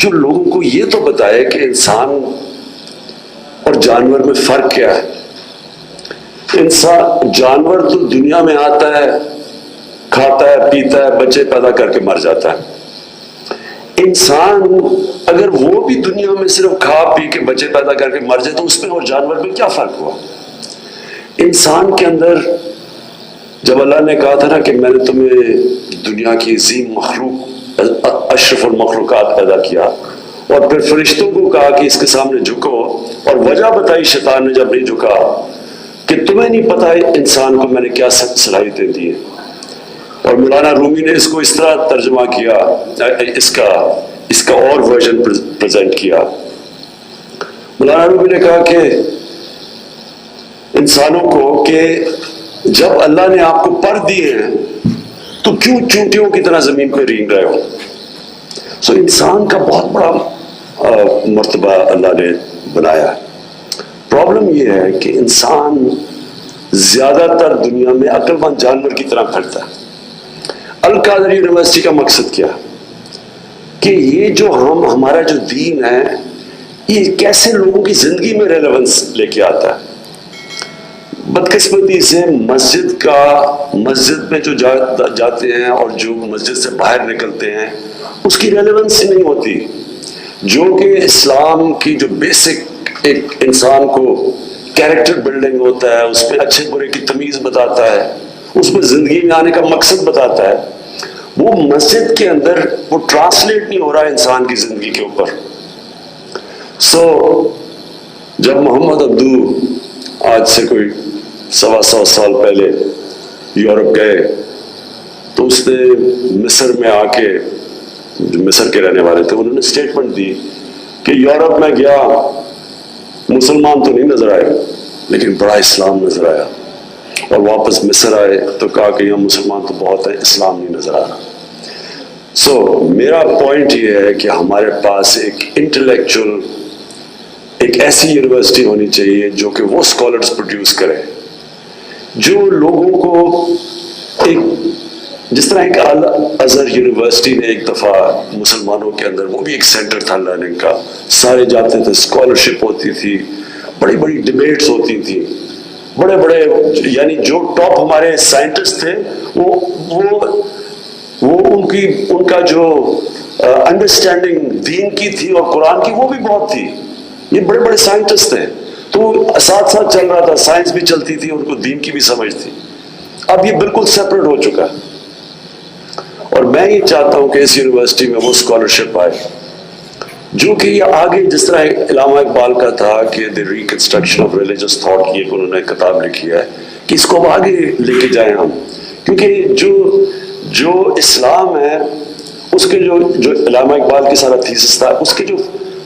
جو لوگوں کو یہ تو بتائے کہ انسان اور جانور میں فرق کیا ہے. انسان جانور تو دنیا میں آتا ہے، کھاتا ہے، پیتا ہے، بچے پیدا کر کے مر جاتا ہے. انسان اگر وہ بھی دنیا میں صرف کھا پی کے بچے پیدا کر کے مر جائے تو اس میں اور جانور میں کیا فرق ہوا؟ انسان کے اندر جب اللہ نے کہا تھا نا کہ میں نے تمہیں دنیا کی عظیم مخلوق اشرف المخلوقات پیدا کیا، اور پھر فرشتوں کو کہا کہ اس کے سامنے جھکو، اور وجہ بتائی شیطان نے جب نہیں جھکا کہ تمہیں نہیں پتا انسان کو میں نے کیا صلاحیتیں دی ہیں. اور مولانا رومی نے اس کو اس طرح ترجمہ کیا، اس کا اور ورژن پریزنٹ کیا. مولانا رومی نے کہا کہ انسانوں کو کہ جب اللہ نے آپ کو پر دیے ہیں تو کیوں چونٹیوں کی طرح زمین پہ رینگ رہے ہو؟ سو انسان کا بہت بڑا مرتبہ اللہ نے بنایا ہے. پرابلم یہ ہے کہ انسان زیادہ تر دنیا میں عقل مند جانور کی طرح پھرتا ہے. القادر یونیورسٹی کا مقصد کیا کہ یہ جو ہمارا جو دین ہے یہ کیسے لوگوں کی زندگی میں ریلیونس لے کے آتا ہے. بدقسمتی سے مسجد میں جو جاتے ہیں اور جو مسجد سے باہر نکلتے ہیں اس کی ریلیونس نہیں ہوتی، جو کہ اسلام کی جو بیسک ایک انسان کو کیریکٹر بلڈنگ ہوتا ہے، اس پہ اچھے برے کی تمیز بتاتا ہے، اس میں زندگی میں آنے کا مقصد بتاتا ہے، وہ مسجد کے اندر وہ ٹرانسلیٹ نہیں ہو رہا ہے انسان کی زندگی کے اوپر. سو جب محمد عبدو آج سے کوئی 125 سال پہلے یورپ گئے تو اس نے مصر میں آ کے، جو مصر کے رہنے والے تھے، انہوں نے اسٹیٹمنٹ دی کہ یورپ میں گیا، مسلمان تو نہیں نظر آئے لیکن بڑا اسلام نظر آیا، اور واپس مصر آئے تو کہا کہ یہاں مسلمان تو بہت ہے، اسلام نہیں نظر آ رہا. سو میرا پوائنٹ یہ ہے کہ ہمارے پاس ایک انٹلیکچوئل، ایک ایسی یونیورسٹی ہونی چاہیے جو کہ وہ اسکالرز پروڈیوس کرے جو لوگوں کو ایک، جس طرح ایک ازہر یونیورسٹی نے ایک دفعہ مسلمانوں کے اندر، وہ بھی ایک سینٹر تھا لرننگ کا، سارے جاتے تھے، اسکالرشپ ہوتی تھی، بڑی بڑی ڈبیٹس ہوتی تھی، بڑے بڑے یعنی جو ٹاپ ہمارے سائنٹسٹ تھے وہ ان کا جو انڈرسٹینڈنگ دین کی تھی اور قرآن کی وہ بھی بہت تھی. یہ بڑے بڑے سائنٹسٹ تھے تو ساتھ ساتھ چل رہا تھا، سائنس بھی چلتی تھی، ان کو دین کی بھی سمجھ تھی. اب یہ بالکل سیپریٹ ہو چکا ہے، اور میں یہ چاہتا ہوں کہ اس یونیورسٹی میں وہ اسکالرشپ آئے جو کہ یہ آگے، جس طرح علامہ اقبال کا تھا کہ دی ریکنسٹرکشن آف ریلیجس تھاٹ کی انہوں نے کتاب لکھی ہے، کہ اس کو اب آگے لے کے جائیں ہم. کیونکہ جو اسلام ہے اس کے جو علامہ اقبال کی سارا تھیسس تھا، اس کے جو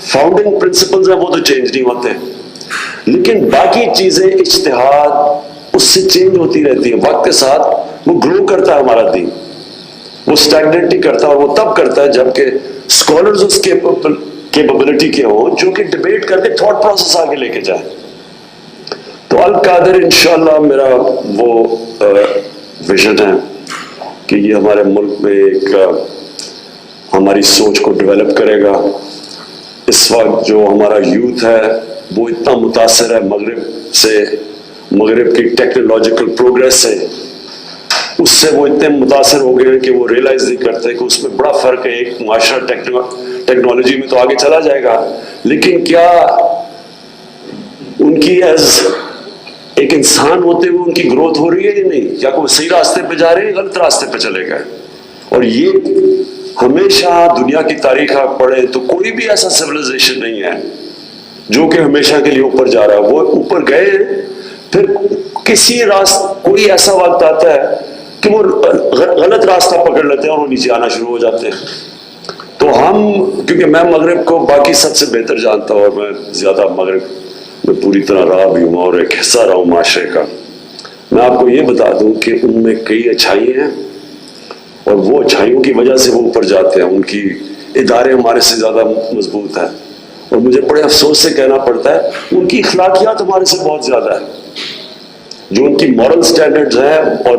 فاؤنڈنگ پرنسپلز ہیں وہ تو چینج نہیں ہوتے، لیکن باقی چیزیں اجتہاد اس سے چینج ہوتی رہتی ہیں وقت کے ساتھ. وہ گرو کرتا ہے ہمارا دین، وہ اسٹیگنیٹ نہیں کرتا، اور وہ تب کرتا ہے جب کہ اسکالرز اس کیپبلٹی کے ہوں جو کہ ڈبیٹ کر کے تھاٹ پروسیس آگے لے کے جائیں. تو القادر انشاءاللہ میرا وہ ویژن ہے کہ یہ ہمارے ملک میں ایک ہماری سوچ کو ڈیولپ کرے گا. اس وقت جو ہمارا یوتھ ہے وہ اتنا متاثر ہے مغرب سے، مغرب کی ٹیکنالوجیکل پروگریس سے، اس سے وہ اتنے متاثر ہو گئے ہیں کہ وہ ریئلائز نہیں کرتے کہ اس میں بڑا فرق ہے. ایک معاشرہ ٹیکنالوجی میں تو آگے چلا جائے گا، لیکن کیا ان کی ایز ایک انسان ہوتے ہوئے ان کی گروتھ ہو رہی ہے یا نہیں؟ کیا وہ صحیح راستے پہ جا رہے ہیں، غلط راستے پہ چلے گئے؟ اور یہ ہمیشہ دنیا کی تاریخ آپ پڑھیں تو کوئی بھی ایسا سویلائزیشن نہیں ہے جو کہ ہمیشہ کے لیے اوپر جا رہا ہے. وہ اوپر گئے ہیں، پھر کوئی ایسا وقت آتا ہے کہ وہ غلط راستہ پکڑ لیتے ہیں اور وہ نیچے آنا شروع ہو جاتے ہیں. تو ہم، کیونکہ میں مغرب کو باقی سب سے بہتر جانتا ہوں اور میں زیادہ مغرب میں پوری طرح رہا بھی ہوں اور ایک حصہ رہا ہوں معاشرے کا، میں آپ کو یہ بتا دوں کہ ان میں کئی اچھائی ہیں، اور وہ اچھائیوں کی وجہ سے وہ اوپر جاتے ہیں. ان کی ادارے ہمارے سے زیادہ مضبوط ہیں، اور مجھے بڑے افسوس سے کہنا پڑتا ہے ان کی اخلاقیات ہمارے سے بہت زیادہ ہے. جو ان کی مورل سٹینڈرڈز ہیں، اور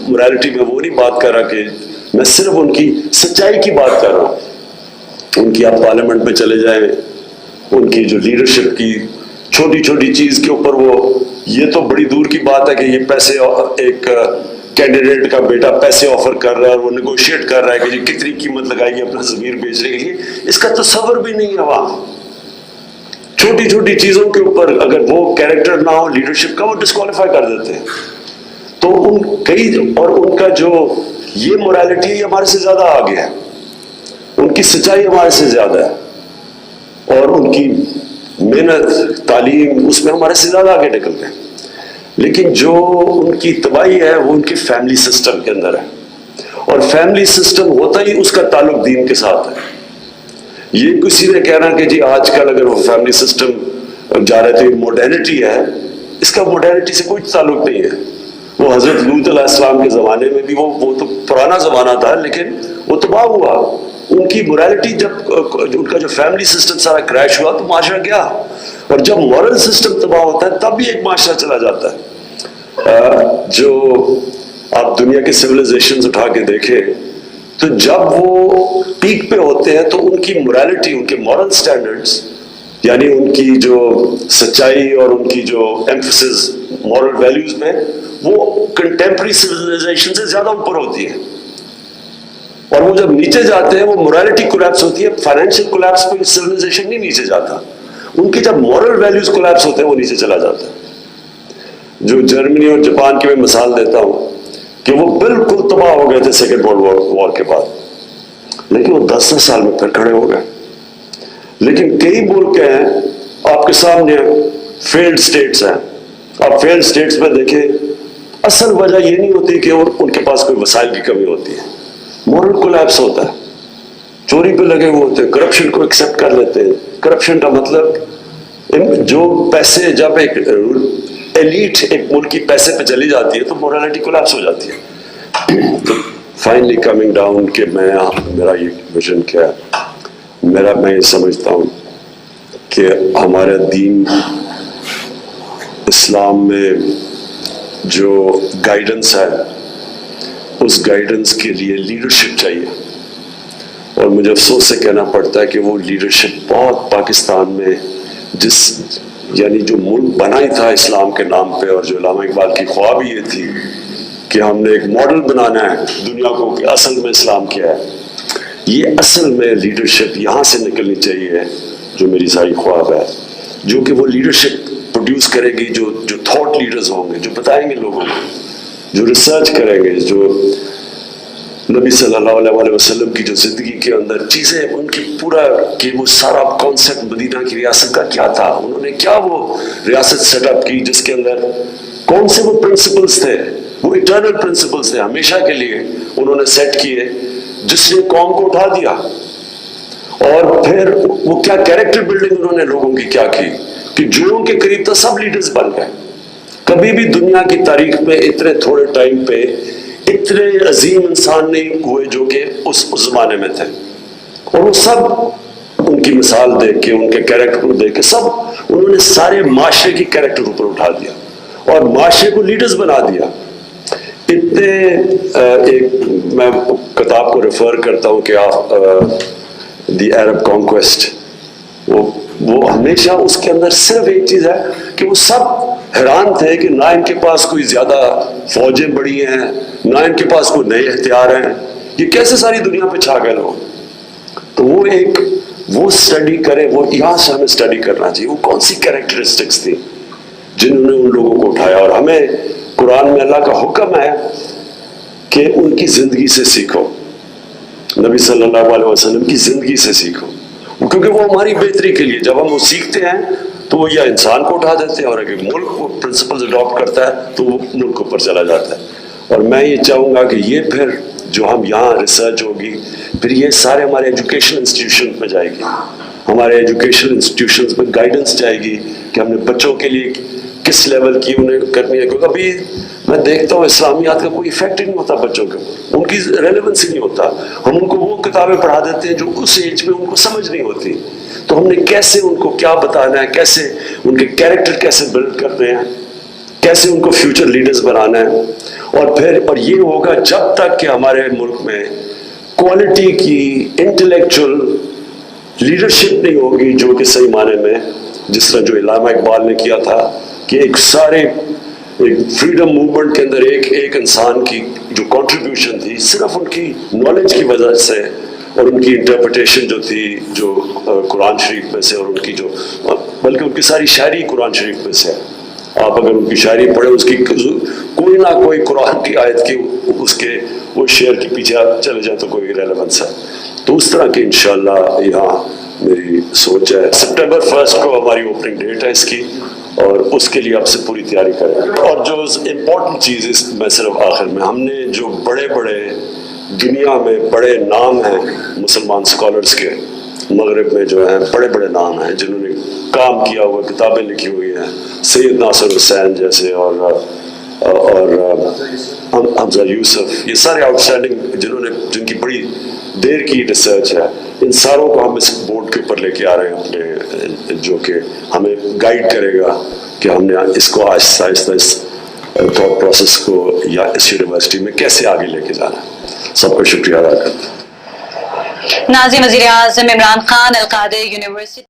مورالٹی میں وہ نہیں بات کر رہا، کہ میں صرف ان کی سچائی کی بات کر رہا ہوں. ان کی آپ پارلیمنٹ میں چلے جائیں، ان کی جو لیڈرشپ کی چھوٹی چھوٹی چیز کے اوپر وہ، یہ تو بڑی دور کی بات ہے کہ یہ پیسے، ایک کینڈیڈیٹ کا بیٹا پیسے آفر کر رہا ہے اور وہ نیگوشیٹ کر رہا ہے کہ جی کتنی قیمت لگائے گی اپنا ضمیر بیچنے کے لیے، اس کا تصور بھی نہیں ہے وہاں. چھوٹی چھوٹی چیزوں کے اوپر اگر وہ کیریکٹر نہ ہو لیڈرشپ کا، وہ ڈسکوالیفائی کر دیتے ہیں. تو ان کا جو یہ موریلٹی ہے یہ ہمارے سے زیادہ آگے ہے، ان کی سچائی ہمارے سے زیادہ ہے، اور ان کی محنت تعلیم اس میں ہمارے سے زیادہ آگے نکل گئے. لیکن جو ان کی تباہی ہے وہ ان کے فیملی سسٹم کے اندر ہے، اور فیملی سسٹم ہوتا ہی اس کا تعلق دین کے ساتھ ہے. یہ کسی نے کہنا کہ جی آج کل اگر وہ فیملی سسٹم جا رہے تھے ماڈرنٹی ہے، اس کا ماڈرنٹی سے کوئی تعلق نہیں ہے. وہ حضرت لوط علیہ السلام کے زمانے میں بھی وہ تو پرانا زمانہ تھا لیکن وہ تباہ ہوا. ان کی مورالٹی جب ان کا جو فیملی سسٹم سارا کریش ہوا تو معاشرہ گیا، اور جب مورل سسٹم تباہ ہوتا ہے تب بھی ایک معاشرہ چلا جاتا ہے. جو آپ دنیا کے سویلائزیشنز اٹھا کے دیکھیں تو جب وہ پیک پہ ہوتے ہیں تو ان کی مورالٹی، ان کے مورل سٹینڈرڈز، یعنی ان کی جو سچائی اور ان کی جو ایمفسس مورل ویلیوز میں، وہ کنٹمپرری سویلائزیشن سے زیادہ اوپر ہوتی ہے. اور وہ جب نیچے جاتے ہیں وہ مورالٹی کولیپس ہوتی ہے. فائنینشیل کولیپس پہ سویلائزیشن نہیں نیچے جاتا، ان کی جب مورل ویلیوز کولیپس ہوتے ہیں وہ نیچے چلا جاتا ہے. جو جرمنی اور جاپان کی میں مثال دیتا ہوں کہ وہ بالکل تباہ ہو گئے تھے سیکنڈ ورلڈ وار کے بعد، لیکن وہ 10 سال میں پھر کھڑے ہو گئے. لیکن کئی ملک ہیں آپ کے سامنے فیلڈ سٹیٹس ہیں، آپ فیلڈ سٹیٹس میں دیکھیں اصل وجہ یہ نہیں ہوتی کہ ان کے پاس کوئی وسائل کی کمی ہوتی ہے، مورل کولیپس ہوتا ہے. چوری پہ لگے ہوئے ہوتے ہیں، کرپشن کو ایکسیپٹ کر لیتے ہیں. کرپشن کا مطلب جو پیسے، جب ایک ایلیٹ ایک ملک کی پیسے پہ چلی جاتی ہے تو مورالٹی کولیپس ہو جاتی ہے. تو فائنلی کمنگ ڈاؤن کہ میرا یہ ویژن کیا ہے، میں یہ سمجھتا ہوں کہ ہمارا دین اسلام میں جو گائیڈنس ہے اس گائیڈنس کے لیے لیڈرشپ چاہیے. اور مجھے افسوس سے کہنا پڑتا ہے کہ وہ لیڈرشپ بہت پاکستان میں، یعنی جو ملک بنا ہی تھا اسلام کے نام پہ، اور جو علامہ اقبال کی خواب یہ تھی کہ ہم نے ایک ماڈل بنانا ہے دنیا کو کہ اصل میں اسلام کیا ہے، یہ اصل میں لیڈرشپ یہاں سے نکلنی چاہیے جو میری ساری خواب ہے. جو کہ وہ لیڈرشپ پروڈیوس کرے گی جو تھاٹ لیڈرز ہوں گے، جو بتائیں گے لوگوں کو، جو ریسرچ کریں گے، جو نبی صلی اللہ علیہ وسلم کی جو زندگی کے اندر چیزیں ان کی پورا کہ وہ سارا کانسیپٹ مدینہ کی ریاست کا کیا تھا، انہوں نے کیا وہ ریاست سیٹ اپ کی جس کے اندر کون سے وہ پرنسپلز تھے، وہ ایٹرنل پرنسپلز تھے ہمیشہ کے لیے انہوں نے سیٹ کیے، جس نے قوم کو اٹھا دیا. اور پھر وہ کیا کیریکٹر بلڈنگ انہوں نے لوگوں کی کیا کی کہ جو ان کے قریب تھا سب لیڈرز بن گئے. کبھی بھی دنیا کی تاریخ میں اتنے تھوڑے ٹائم پہ اتنے عظیم انسان نہیں ہوئے جو کہ اس زمانے میں تھے. اور وہ سب ان کی مثال دیکھ کے، ان کے کیریکٹر کو دیکھ کے، سب انہوں نے سارے معاشرے کی کیریکٹر اوپر اٹھا دیا اور معاشرے کو لیڈرز بنا دیا. اتنے ایک میں کتاب کو ریفر کرتا ہوں کہ دی عرب کانکویسٹ، وہ ہمیشہ اس کے اندر صرف ایک چیز ہے کہ وہ سب حیران تھے کہ نہ ان کے پاس کوئی زیادہ فوجیں بڑی ہیں، نہ ان کے پاس کوئی نئے ہتھیار ہیں، یہ کیسے ساری دنیا پہ چھا گئے لوگ. تو وہ اسٹڈی کرے، وہ یہاں سے ہمیں اسٹڈی کرنا چاہیے وہ کون سی کیریکٹرسٹکس تھی جنہوں نے ان لوگوں کو اٹھایا. اور ہمیں قرآن میں اللہ کا حکم ہے کہ ان کی زندگی سے سیکھو، نبی صلی اللہ علیہ وسلم کی زندگی سے سیکھو، کیونکہ وہ ہماری بہتری کے لیے جب ہم وہ سیکھتے ہیں تو وہ یا انسان کو اٹھا دیتے ہیں، اور اگر ملک کو پرنسپلز اڈاپٹ کرتا ہے تو وہ ملک کے اوپر چلا جاتا ہے. اور میں یہ چاہوں گا کہ یہ پھر جو ہم یہاں ریسرچ ہوگی پھر یہ سارے ہمارے ایجوکیشن انسٹیٹیوشن میں جائے گی، ہمارے ایجوکیشن انسٹیٹیوشنز میں گائیڈنس جائے گی کہ ہم نے بچوں کے لیے کس لیول کی انہیں کرنی ہے. کیونکہ ابھی میں دیکھتا ہوں اسلامیات کا کوئی ایفیکٹ ہی نہیں ہوتا بچوں کے اوپر، ان کی ریلیونس ہی نہیں ہوتا. ہم ان کو وہ کتابیں پڑھا دیتے ہیں جو اس ایج میں ان کو سمجھ نہیں ہوتی. تو ہم نے کیسے ان کو کیا بتانا ہے، کیسے ان کے کیریکٹر کیسے بلڈ کرنے ہیں، کیسے ان کو فیوچر لیڈرز بنانا ہے. اور یہ ہوگا جب تک کہ ہمارے ملک میں کوالٹی کی انٹلیکچوئل لیڈرشپ نہیں ہوگی جو کہ صحیح معنی میں جس طرح جو علامہ اقبال نے کیا تھا کہ ایک فریڈم موومنٹ کے اندر ایک انسان کی جو کنٹریبیوشن تھی صرف ان کی نالج کی وجہ سے اور ان کی انٹرپریٹیشن جو تھی جو قرآن شریف میں سے اور ان کی جو بلکہ ان کی ساری شاعری قرآن شریف میں سے آپ اگر ان کی شاعری پڑھیں اس کی کوئی نہ کوئی قرآن کی آیت کی اس کے وہ شعر کے پیچھے آپ چلے جائیں تو کوئی ریلیونس ہے. تو اس طرح کے انشاءاللہ یہاں میری سوچ ہے سپٹمبر 1 کو ہماری اوپننگ ڈیٹ ہے اس کی اور اس کے لیے آپ سے پوری تیاری کریں. اور جو امپورٹنٹ چیز میں صرف آخر میں ہم نے جو بڑے دنیا میں بڑے نام ہیں مسلمان اسکالرس کے مغرب میں جو ہیں بڑے نام ہیں جنہوں نے کام کیا ہوا کتابیں لکھی ہوئی ہیں سید ناصر حسین جیسے اور حمزہ یوسف یہ سارے آؤٹ اسٹینڈنگ جن کی بڑی دیر کی ریسرچ ہے ان ساروں کو ہم اس بورڈ کے اوپر لے کے آ رہے ہیں اپنے جو کہ ہمیں گائیڈ کرے گا کہ ہم نے اس کو آہستہ آہستہ اس تھاٹ پروسیس کو یا اس یونیورسٹی میں کیسے آگے لے کے جانا ہے. سب کا شکریہ ادا کرتا ہوں. ناظم وزیر اعظم عمران خان القادر یونیورسٹی